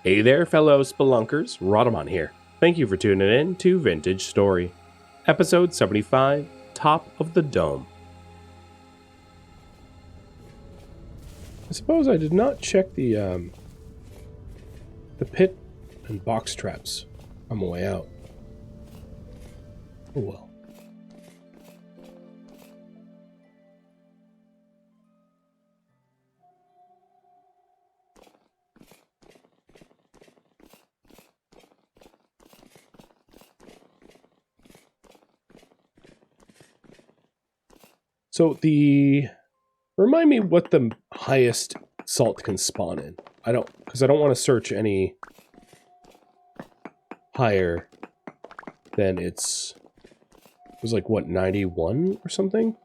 Hey there, fellow spelunkers, Rhadamant here. Thank you for tuning in to Vintage Story, episode 75, Top of the Dome. I suppose I did not check the pit and box traps on my way out. Oh well. So remind me what the highest salt can spawn in. Because I don't want to search any higher than it was like, what, 91 or something?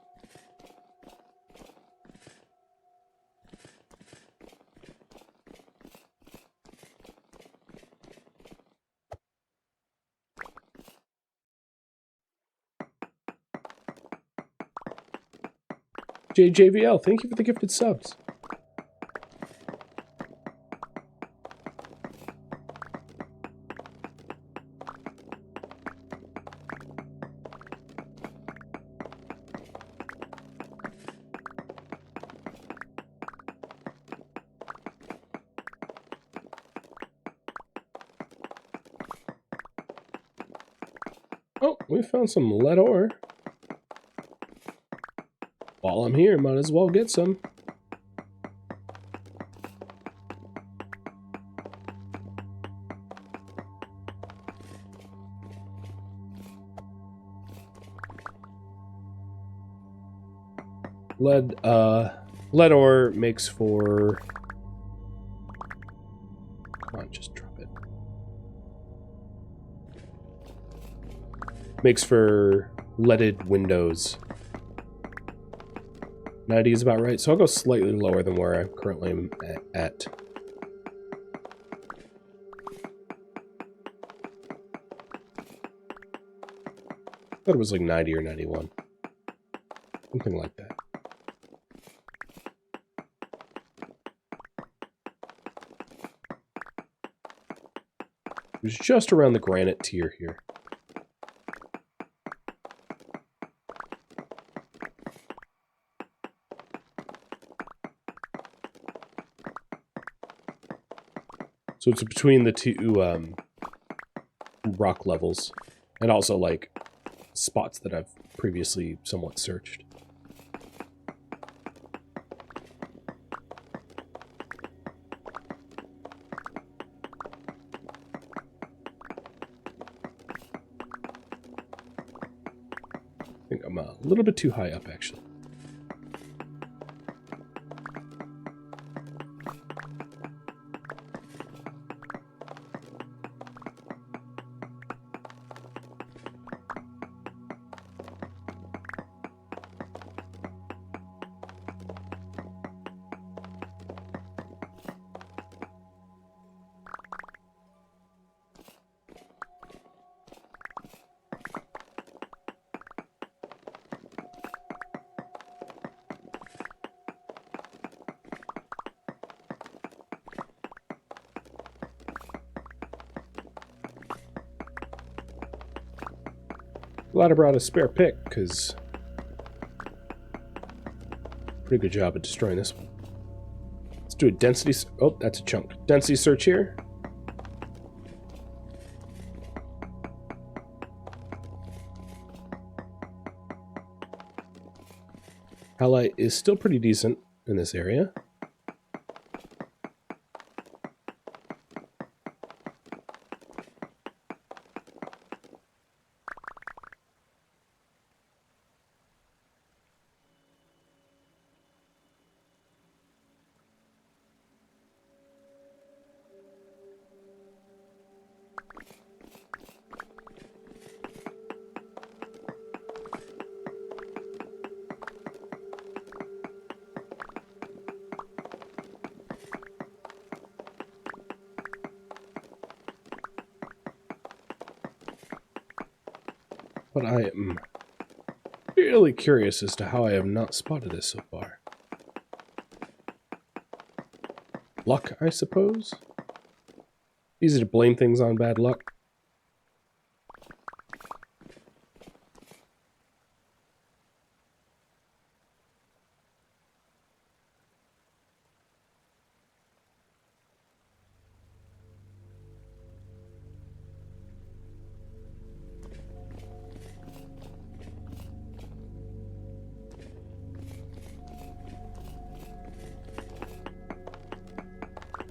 JJVL, thank you for the gifted subs. Oh, we found some lead ore. While I'm here, might as well get some. Lead ore makes for... Come on, just drop it. Makes for leaded windows. 90 is about right, so I'll go slightly lower than where I currently am at. I thought it was like 90 or 91. Something like that. It was just around the granite tier here. So it's between the two rock levels, and also like spots that I've previously somewhat searched. I think I'm a little bit too high up, actually. Glad I brought a spare pick, because pretty good job at destroying this one. Let's do a density... Oh, that's a chunk. Density search here. Halite is still pretty decent in this area. But I am really curious as to how I have not spotted this so far. Luck, I suppose? Easy to blame things on bad luck.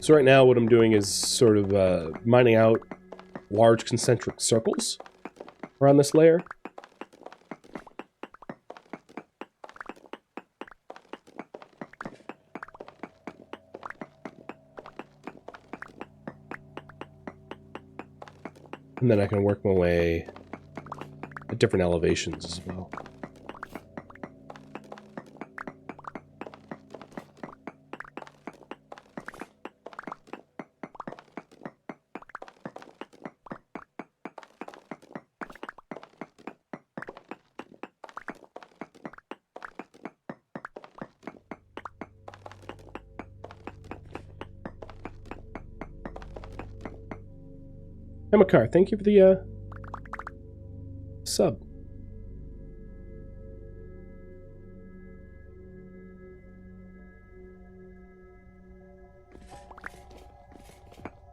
So right now what I'm doing is sort of mining out large concentric circles around this layer. And then I can work my way at different elevations as well. Emakar, thank you for the sub.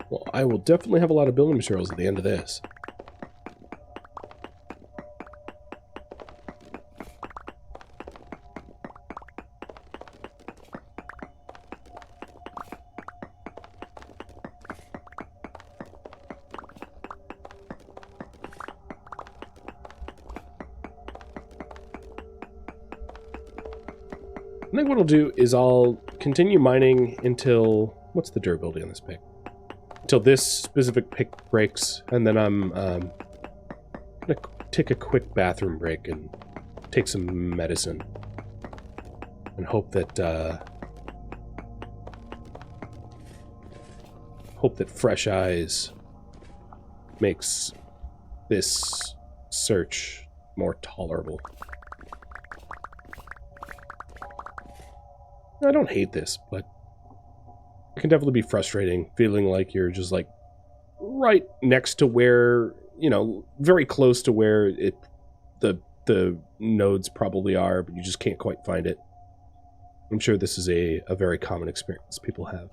Well, I will definitely have a lot of building materials at the end of this. I think what I'll do is I'll continue mining until... What's the durability on this pick? Until this specific pick breaks, and then I'm going to take a quick bathroom break and take some medicine. And hope that fresh eyes makes this search more tolerable. I don't hate this, but it can definitely be frustrating, feeling like you're just like right next to where, you know, very close to where the nodes probably are, but you just can't quite find it. I'm sure this is a very common experience people have.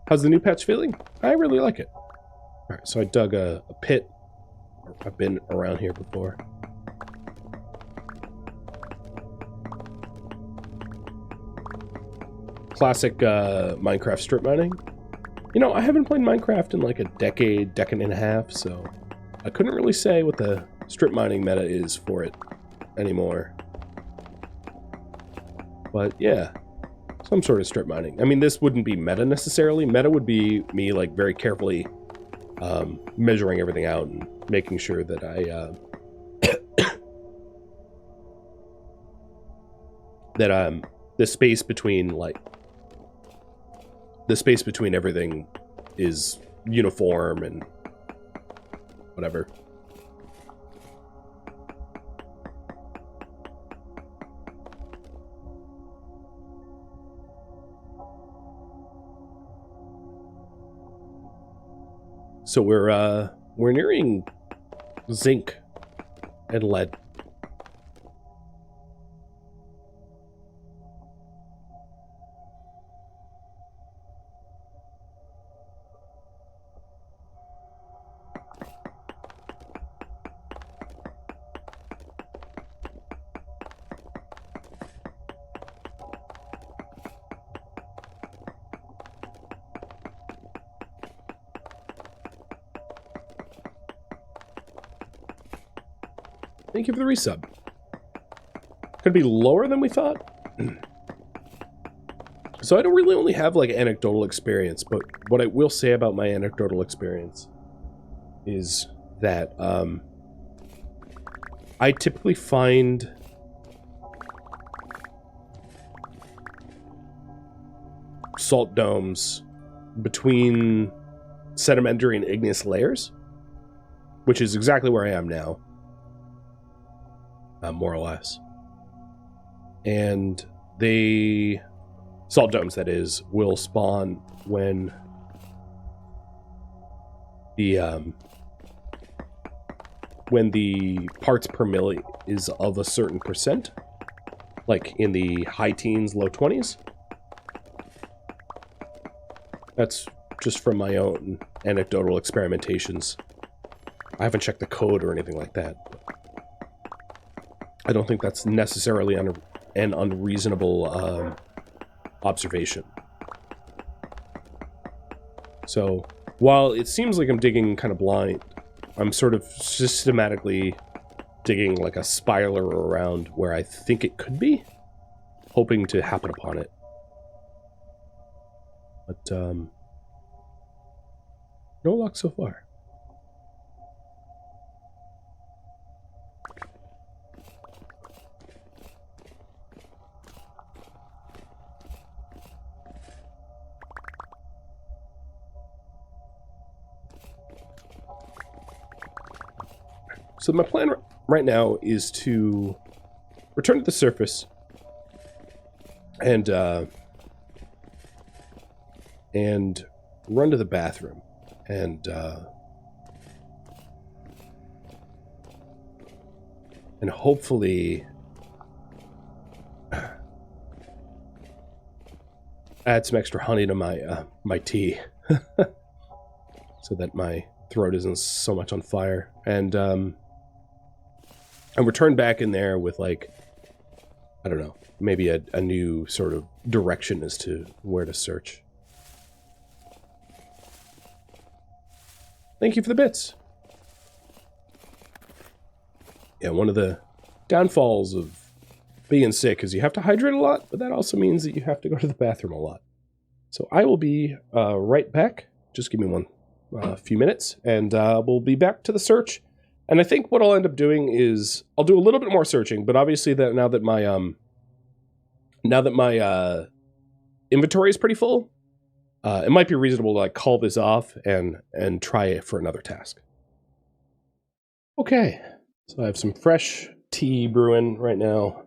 How's the new patch feeling? I really like it. Alright, so I dug a pit. I've been around here before. Classic Minecraft strip mining. You know, I haven't played Minecraft in like a decade and a half, so I couldn't really say what the strip mining meta is for it anymore. But yeah, some sort of strip mining. I mean, this wouldn't be meta necessarily. Meta would be me like very carefully measuring everything out and making sure that I that the space between everything is uniform and whatever. So we're nearing zinc and lead. Thank you for the resub. Could be lower than we thought. So I don't really only have like anecdotal experience, but what I will say about my anecdotal experience is that I typically find salt domes between sedimentary and igneous layers, which is exactly where I am now. More or less. And they, salt domes that is, will spawn when the parts per milli is of a certain percent, like in the high teens, low 20s. That's just from my own anecdotal experimentations. I haven't checked the code or anything like that. I don't think that's necessarily an unreasonable observation. So, while it seems like I'm digging kind of blind, I'm sort of systematically digging like a spiral around where I think it could be, hoping to happen upon it. But, no luck so far. So my plan right now is to return to the surface and run to the bathroom and hopefully add some extra honey to my my tea so that my throat isn't so much on fire, and return back in there with, like, I don't know, maybe a new sort of direction as to where to search. Thank you for the bits. Yeah, one of the downfalls of being sick is you have to hydrate a lot, but that also means that you have to go to the bathroom a lot. So I will be right back. Just give me a few minutes, and we'll be back to the search. And I think what I'll end up doing is I'll do a little bit more searching, but obviously that now that my inventory is pretty full, it might be reasonable to, like, call this off and try it for another task. Okay, so I have some fresh tea brewing right now,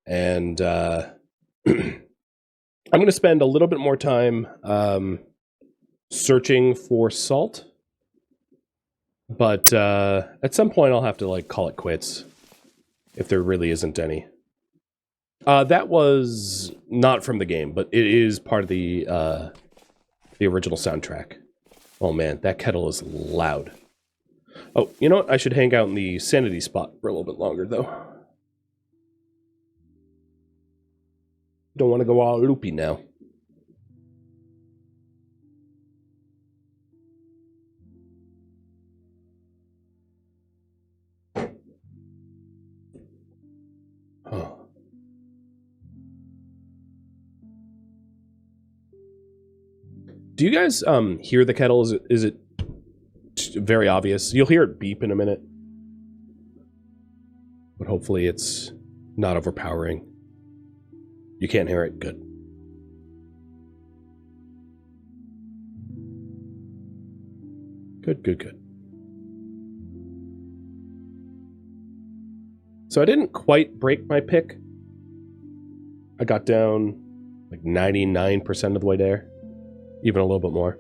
and I'm going to spend a little bit more time searching for salt. But at some point I'll have to, like, call it quits if there really isn't any. That was not from the game, but it is part of the original soundtrack. Oh man, that kettle is loud. Oh, you know what? I should hang out in the sanity spot for a little bit longer, though. Don't want to go all loopy now. Do you guys hear the kettle? Is it very obvious? You'll hear it beep in a minute. But hopefully it's not overpowering. You can't hear it? Good. Good. So I didn't quite break my pick. I got down like 99% of the way there. Even a little bit more.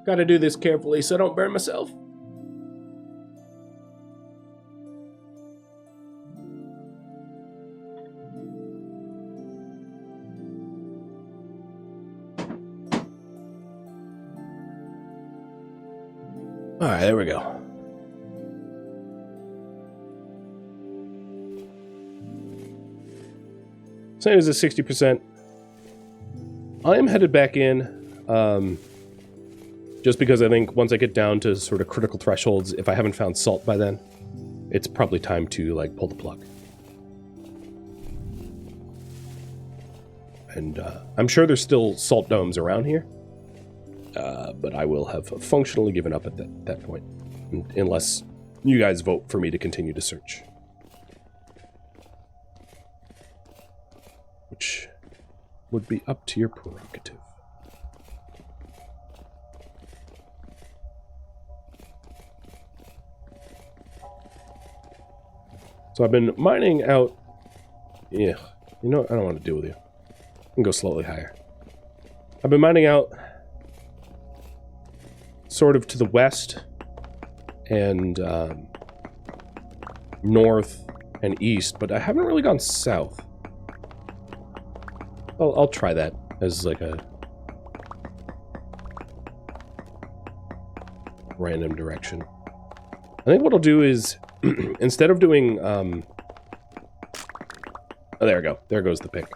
Gotta do this carefully so I don't burn myself. Alright, there we go. Same as a 60%. I am headed back in, just because I think once I get down to sort of critical thresholds, if I haven't found salt by then, it's probably time to, like, pull the plug. And I'm sure there's still salt domes around here. But I will have functionally given up at that point, unless you guys vote for me to continue to search. which would be up to your prerogative. So I've been mining out... Yeah, you know what? I don't want to deal with you. I can go slightly higher. I've been mining out sort of to the west and north and east, but I haven't really gone south. I'll try that as like a random direction. I think what I'll do is instead of doing oh, there we go. There goes the pick.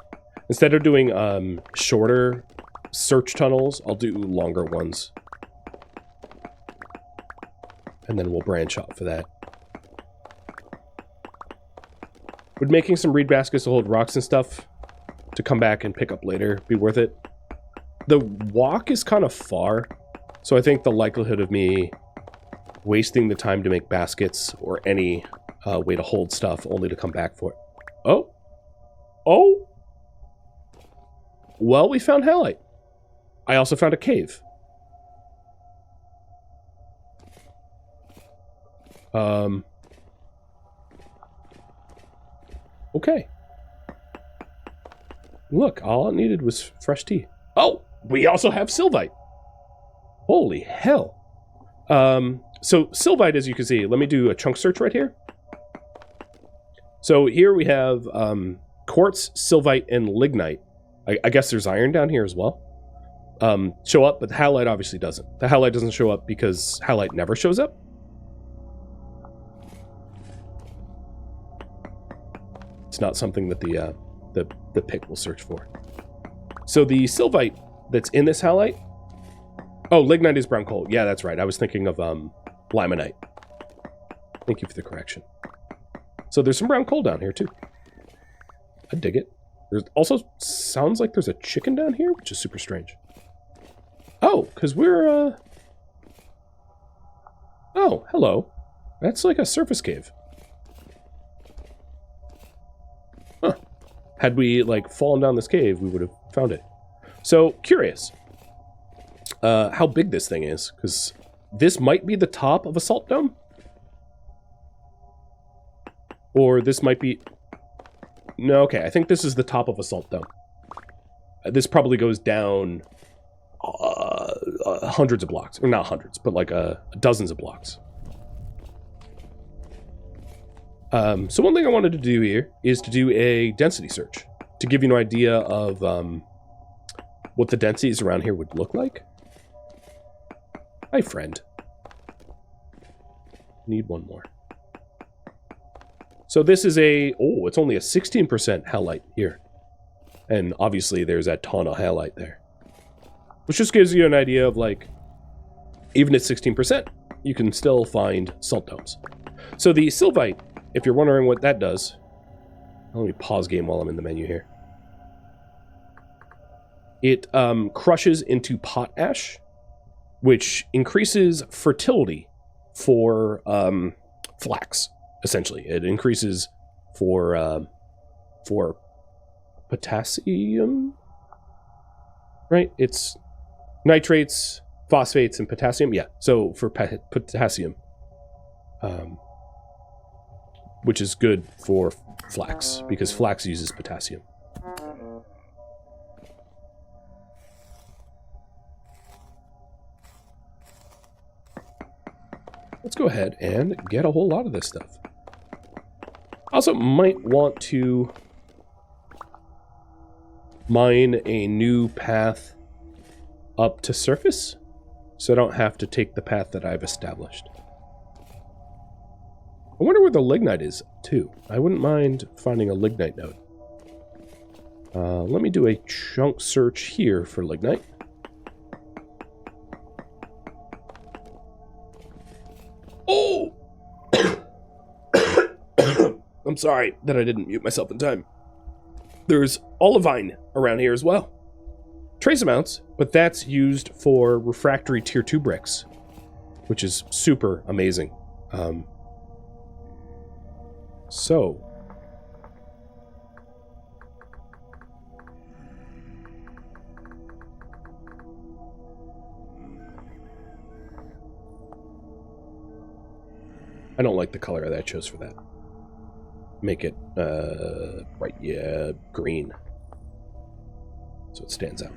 Instead of doing shorter search tunnels, I'll do longer ones. And then we'll branch off for that. Would making some reed baskets to hold rocks and stuff to come back and pick up later be worth it? The walk is kind of far, so I think the likelihood of me wasting the time to make baskets or any way to hold stuff only to come back for it. Oh! Oh! Well, we found halite. I also found a cave. Okay. Look, all it needed was fresh tea. Oh, we also have sylvite. Holy hell. So sylvite, as you can see, let me do a chunk search right here. So here we have quartz, sylvite, and lignite. I guess there's iron down here as well. Show up, but the halite obviously doesn't. The halite doesn't show up because halite never shows up. It's not something that the pick will search for. So the sylvite that's in this halite... Oh, lignite is brown coal. Yeah, that's right. I was thinking of limonite. Thank you for the correction. So there's some brown coal down here, too. I dig it. There's also sounds like there's a chicken down here, which is super strange. Oh, because we're... Oh, hello. That's like a surface cave. Huh. Had we, like, fallen down this cave, we would have found it. So, curious. How big this thing is, because this might be the top of a salt dome. Or this might be... No, okay, I think this is the top of a salt dome. This probably goes down hundreds of blocks. Or not hundreds, but like dozens of blocks. So one thing I wanted to do here is to do a density search. To give you an idea of what the densities around here would look like. Hi, friend. Need one more. So this is a... Oh, it's only a 16% halite here. And obviously there's a ton of halite there. Which just gives you an idea of, like, even at 16%, you can still find salt domes. So the sylvite, if you're wondering what that does... Let me pause game while I'm in the menu here. It crushes into potash, which increases fertility for flax, essentially. It increases for potassium, right? It's nitrates, phosphates, and potassium. Yeah, so for potassium, which is good for flax, because flax uses potassium. Let's go ahead and get a whole lot of this stuff. Also might want to mine a new path up to surface, so I don't have to take the path that I've established. I wonder where the lignite is, too. I wouldn't mind finding a lignite node. Let me do a chunk search here for lignite. Oh! I'm sorry that I didn't mute myself in time. There's olivine around here as well. Trace amounts, but that's used for refractory tier 2 bricks, which is super amazing. So, don't like the color that I chose for that. Make it, bright, yeah, green. So it stands out.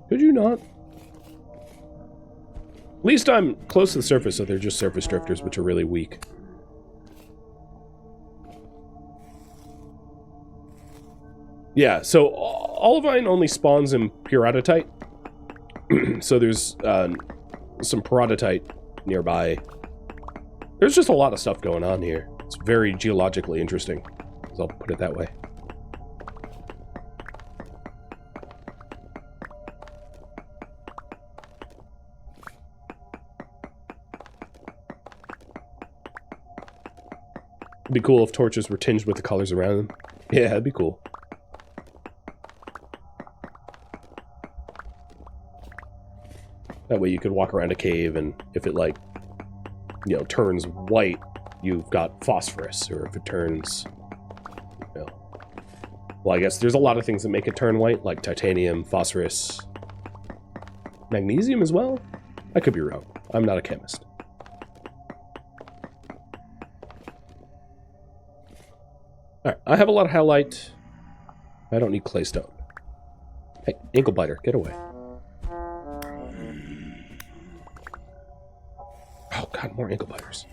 Could you not? At least I'm close to the surface, so they're just surface drifters, which are really weak. Yeah, so olivine only spawns in peridotite. So there's some peridotite nearby. There's just a lot of stuff going on here. It's very geologically interesting, so I'll put it that way. It'd be cool if torches were tinged with the colors around them. Yeah, that'd be cool. That way you could walk around a cave, and if it, like, you know, turns white, you've got phosphorus. Or if it turns, you know... Well, I guess there's a lot of things that make it turn white, like titanium, phosphorus, magnesium as well? I could be wrong. I'm not a chemist. Alright, I have a lot of halite. I don't need claystone. Hey, ankle biter, get away. Oh god, more ankle biters.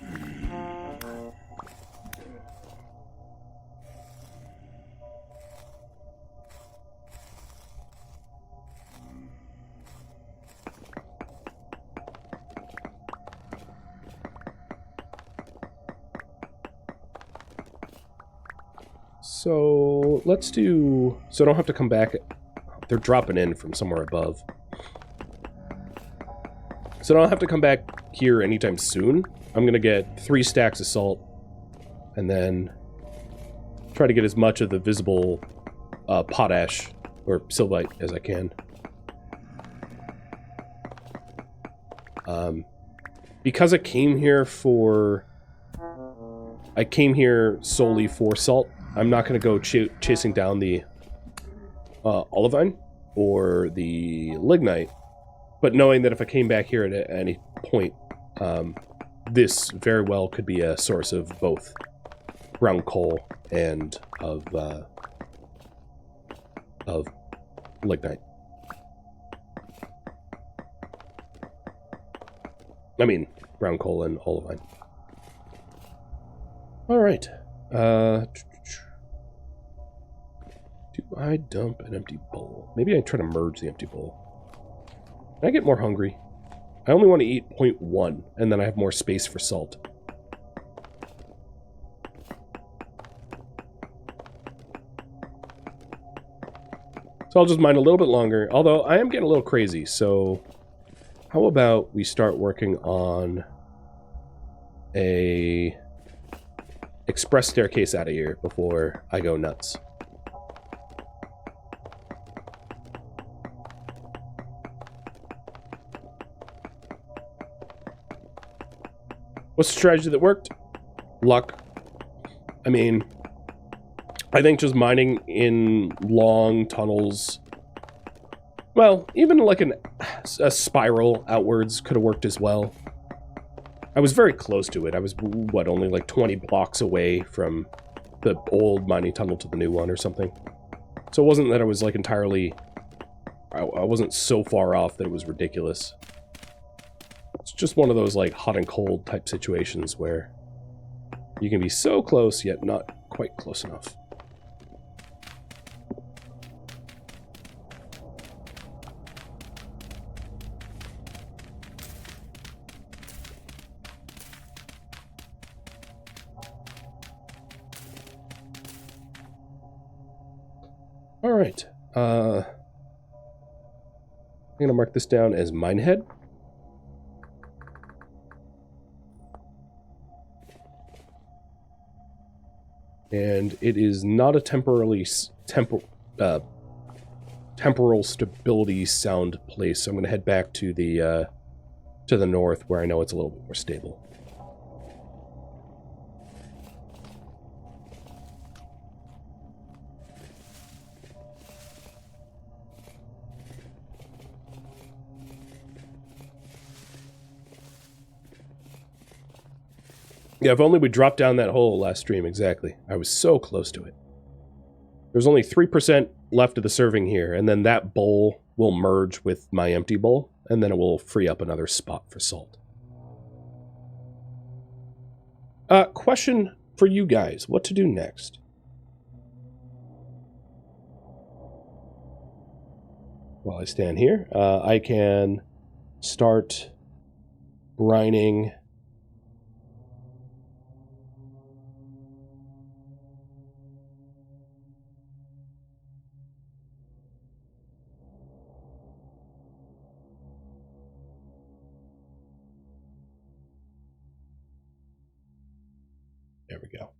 So let's do, so I don't have to come back. They're dropping in from somewhere above. So I don't have to come back here anytime soon. I'm going to get 3 stacks of salt and then try to get as much of the visible potash or sylvite as I can. Because I came here solely for salt. I'm not going to go chasing down the olivine or the lignite, but knowing that if I came back here at any point, this very well could be a source of both brown coal and of lignite. I mean, brown coal and olivine. All right. Do I dump an empty bowl? Maybe I try to merge the empty bowl. Can I get more hungry? I only want to eat 0.1, and then I have more space for salt. So I'll just mine a little bit longer, although I am getting a little crazy, so how about we start working on a express staircase out of here before I go nuts. What's the strategy that worked? Luck. I mean, I think just mining in long tunnels, well, even like a spiral outwards could have worked as well. I was very close to it. I was, what, only like 20 blocks away from the old mining tunnel to the new one or something. So it wasn't that I was like entirely, I wasn't so far off that it was ridiculous. It's just one of those like hot and cold type situations where you can be so close yet not quite close enough. All right. I'm going to mark this down as minehead. And it is not a temporal stability sound place. So I'm going to head back to the north where I know it's a little bit more stable. Yeah, if only we dropped down that hole last stream, exactly. I was so close to it. There's only 3% left of the serving here, and then that bowl will merge with my empty bowl, and then it will free up another spot for salt. Question for you guys. What to do next? While I stand here, I can start brining. There we go.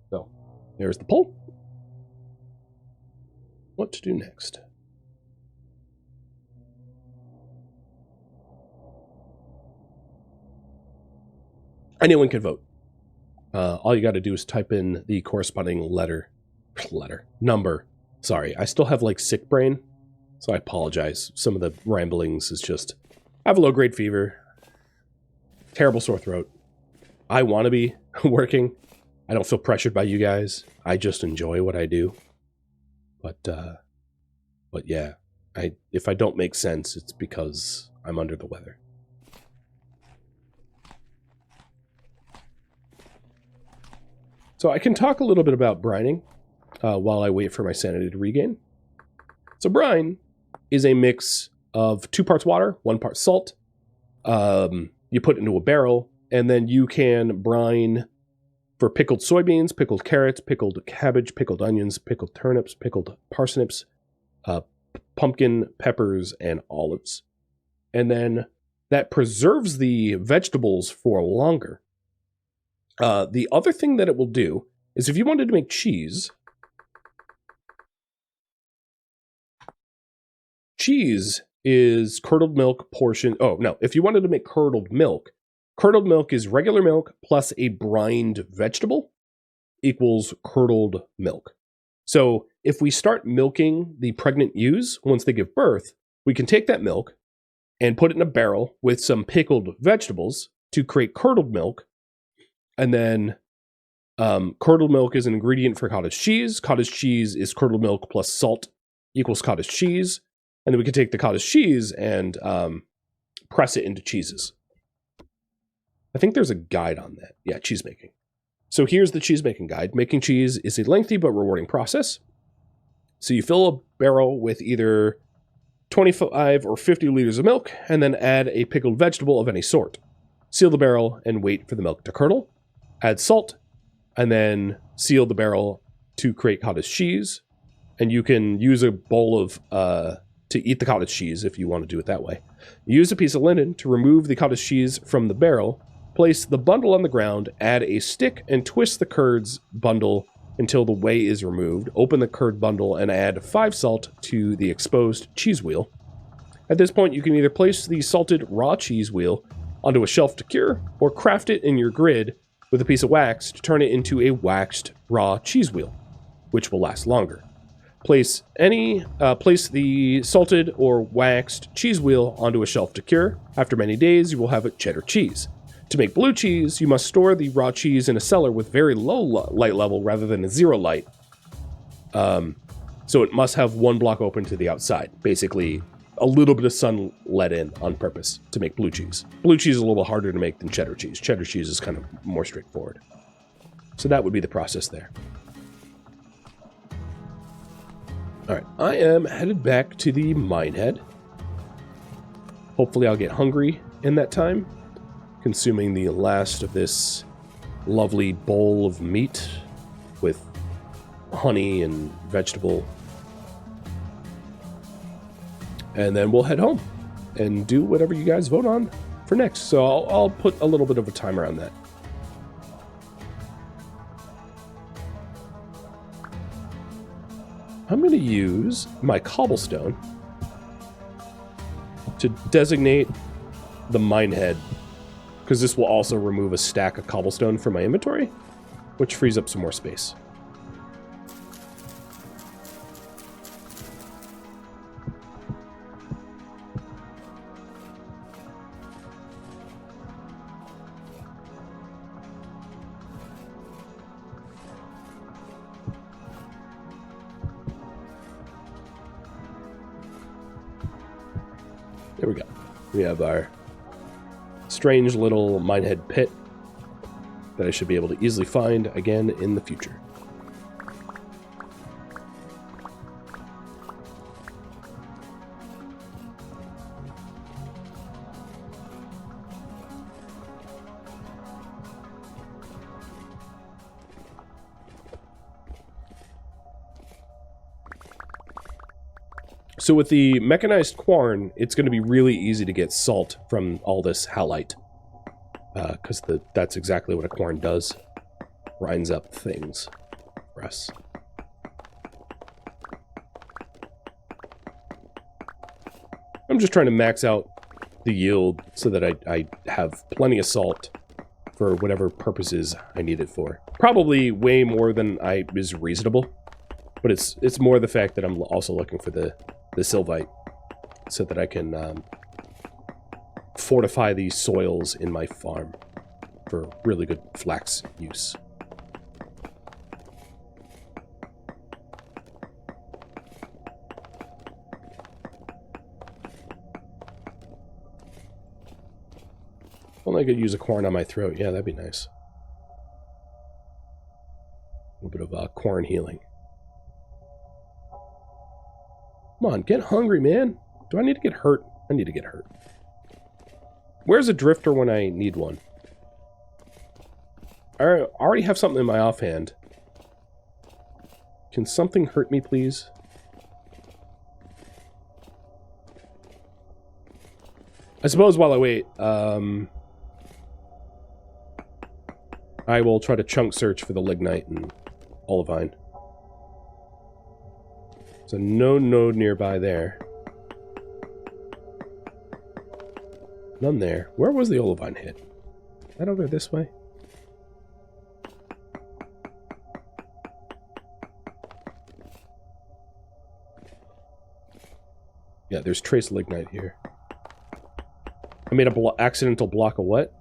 So, there's the poll. What to do next? Anyone can vote. All you got to do is type in the corresponding number. Sorry, I still have like sick brain, so I apologize. Some of the ramblings is just, I have a low-grade fever, terrible sore throat. I want to be working. I don't feel pressured by you guys. I just enjoy what I do. But yeah, if I don't make sense, it's because I'm under the weather. So I can talk a little bit about brining while I wait for my sanity to regain. So brine is a mix of 2 parts water, 1 part salt. You put it into a barrel, and then you can brine for pickled soybeans, pickled carrots, pickled cabbage, pickled onions, pickled turnips, pickled parsnips, pumpkin, peppers, and olives. And then that preserves the vegetables for longer. The other thing that it will do is if you wanted to make cheese, cheese is curdled milk portion. Oh, no. If you wanted to make curdled milk is regular milk plus a brined vegetable equals curdled milk. So if we start milking the pregnant ewes once they give birth, we can take that milk and put it in a barrel with some pickled vegetables to create curdled milk. And then curdled milk is an ingredient for cottage cheese. Cottage cheese is curdled milk plus salt equals cottage cheese. And then we can take the cottage cheese and press it into cheeses. I think there's a guide on that. Yeah, cheese making. So here's the cheese making guide. Making cheese is a lengthy but rewarding process. So you fill a barrel with either 25 or 50 liters of milk and then add a pickled vegetable of any sort. Seal the barrel and wait for the milk to curdle. Add salt and then seal the barrel to create cottage cheese. And you can use a bowl of to eat the cottage cheese if you want to do it that way. Use a piece of linen to remove the cottage cheese from the barrel. Place the bundle on the ground, add a stick, and twist the curds bundle until the whey is removed. Open the curd bundle and add 5 salt to the exposed cheese wheel. At this point, you can either place the salted raw cheese wheel onto a shelf to cure, or craft it in your grid with a piece of wax to turn it into a waxed raw cheese wheel, which will last longer. Place the salted or waxed cheese wheel onto a shelf to cure. After many days, you will have a cheddar cheese. To make blue cheese, you must store the raw cheese in a cellar with very low light level rather than a 0 light. So it must have 1 block open to the outside. Basically, a little bit of sun let in on purpose to make blue cheese. Blue cheese is a little harder to make than cheddar cheese. Cheddar cheese is kind of more straightforward. So that would be the process there. All right, I am headed back to the mine head. Hopefully I'll get hungry in that time, consuming the last of this lovely bowl of meat with honey and vegetable. And then we'll head home and do whatever you guys vote on for next. So I'll put a little bit of a timer on that. I'm going to use my cobblestone to designate the mine head, because this will also remove a stack of cobblestone from my inventory, which frees up some more space. There we go. We have our strange little minehead pit that I should be able to easily find again in the future. So with the mechanized quarn, it's going to be really easy to get salt from all this halite. Because that's exactly what a quarn does. Grinds up things for us. I'm just trying to max out the yield so that I have plenty of salt for whatever purposes I need it for. Probably way more than is reasonable. But it's more the fact that I'm also looking for the sylvite, so that I can fortify these soils in my farm for really good flax use. Only I could use a corn on my throat. Yeah, that'd be nice. A little bit of corn healing. Come on, get hungry, man. Do I need to get hurt? I need to get hurt. Where's a drifter when I need one? I already have something in my offhand. Can something hurt me, please? I suppose while I wait, I will try to chunk search for the lignite and olivine. So no node nearby there. None there. Where was the olivine hit? Is that over this way? Yeah, there's trace lignite here. I made a accidental block of what?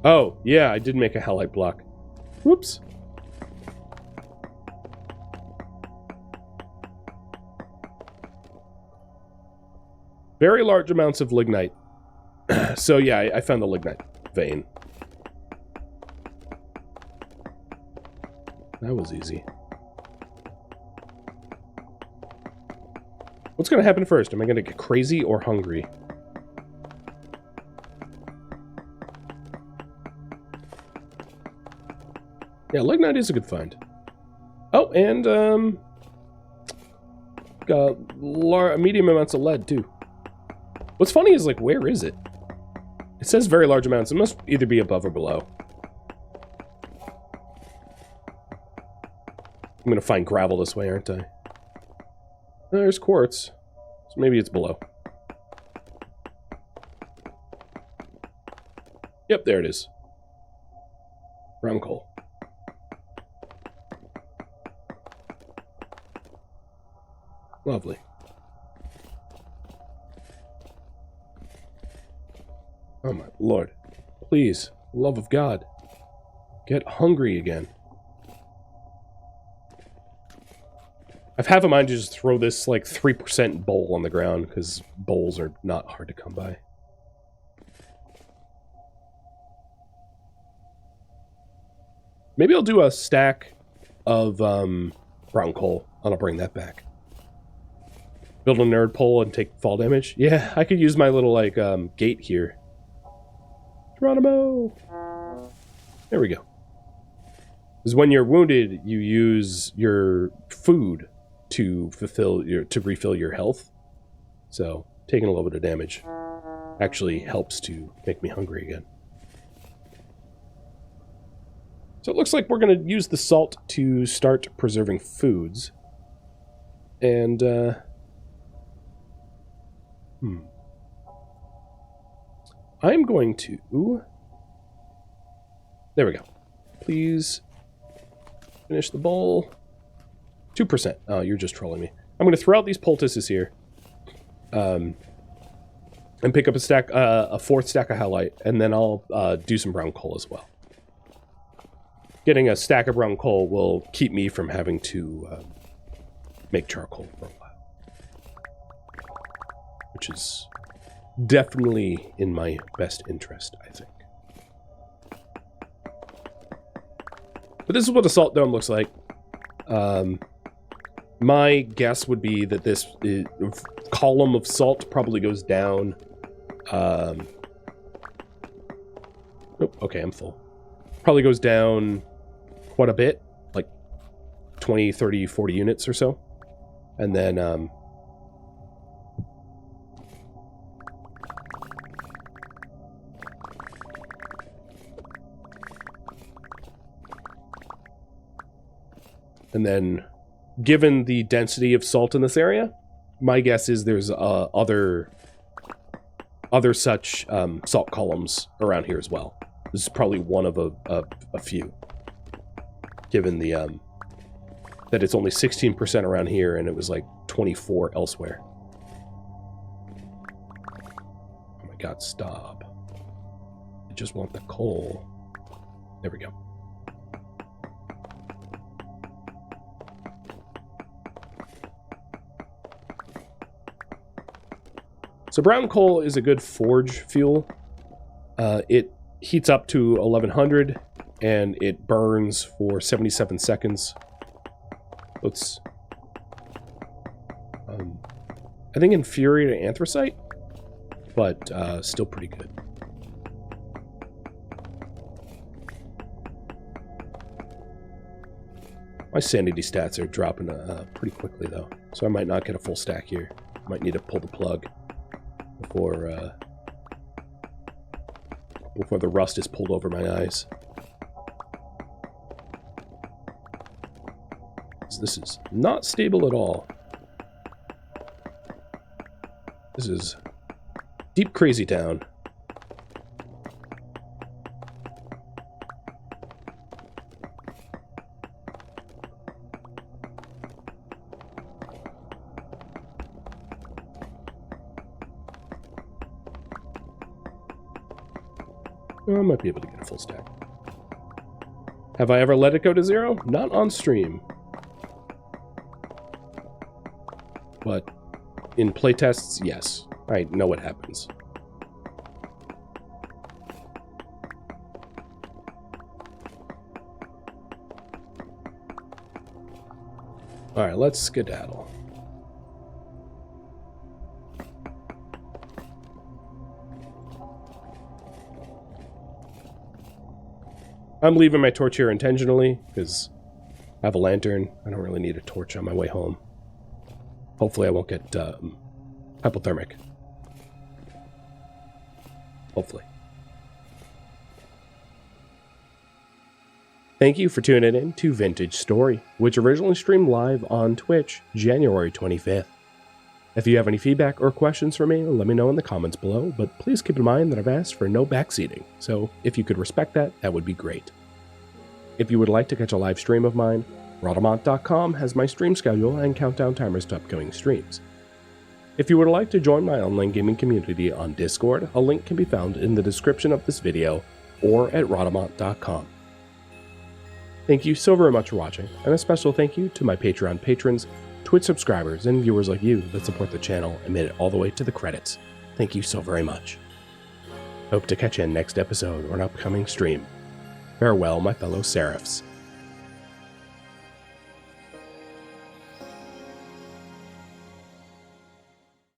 Oh, yeah, I did make a halite block. Whoops. Very large amounts of lignite. So yeah, I found the lignite vein. That was easy. What's going to happen first? Am I going to get crazy or hungry? Yeah, lignite is a good find. Oh, and got medium amounts of lead too. What's funny is, like, where is it? It says very large amounts. It must either be above or below. I'm gonna find gravel this way, aren't I? There's quartz. So maybe it's below. Yep, there it is. Brown coal. Lovely. Oh my lord. Please, love of God. Get hungry again. I've half a mind to just throw this, like, 3% bowl on the ground, because bowls are not hard to come by. Maybe I'll do a stack of brown coal, and I'll bring that back. Build a nerd pole and take fall damage? Yeah, I could use my little, like, gate here. Geronimo! There we go. Because when you're wounded, you use your food to refill your health. So, taking a little bit of damage actually helps to make me hungry again. So it looks like we're going to use the salt to start preserving foods. And, I'm going to... There we go. Please finish the bowl. 2%. Oh, you're just trolling me. I'm going to throw out these poultices here. and pick up a fourth stack of halite, and then I'll do some brown coal as well. Getting a stack of brown coal will keep me from having to make charcoal for a while, which is definitely in my best interest, I think. But this is what a salt dome looks like. My guess would be that this column of salt probably goes down. Oh, okay, I'm full. Probably goes down quite a bit, like 20, 30, 40 units or so. And then given the density of salt in this area, my guess is there's other such salt columns around here as well. This is probably one of a few, given the that it's only 16% around here and it was like 24 elsewhere. Oh my god, stop. I just want the coal. There we go. So brown coal is a good forge fuel. It heats up to 1100 and it burns for 77 seconds. It's I think inferior to anthracite, but still pretty good. My sanity stats are dropping pretty quickly though, so I might not get a full stack here. Might need to pull the plug before the rust is pulled over my eyes. This is not stable at all. This is deep crazy town. I might be able to get a full stack. Have I ever let it go to 0? Not on stream. But in playtests, yes. I know what happens. Alright, let's skedaddle. I'm leaving my torch here intentionally, because I have a lantern. I don't really need a torch on my way home. Hopefully I won't get hypothermic. Hopefully. Thank you for tuning in to Vintage Story, which originally streamed live on Twitch, January 25th. If you have any feedback or questions for me, let me know in the comments below, but please keep in mind that I've asked for no backseating, so if you could respect that, that would be great. If you would like to catch a live stream of mine, Rhadamant.com has my stream schedule and countdown timers to upcoming streams. If you would like to join my online gaming community on Discord, a link can be found in the description of this video or at Rhadamant.com. Thank you so very much for watching, and a special thank you to my Patreon patrons, Twitch subscribers, and viewers like you that support the channel and made it all the way to the credits. Thank you so very much. Hope to catch you in next episode or an upcoming stream. Farewell, my fellow Seraphs.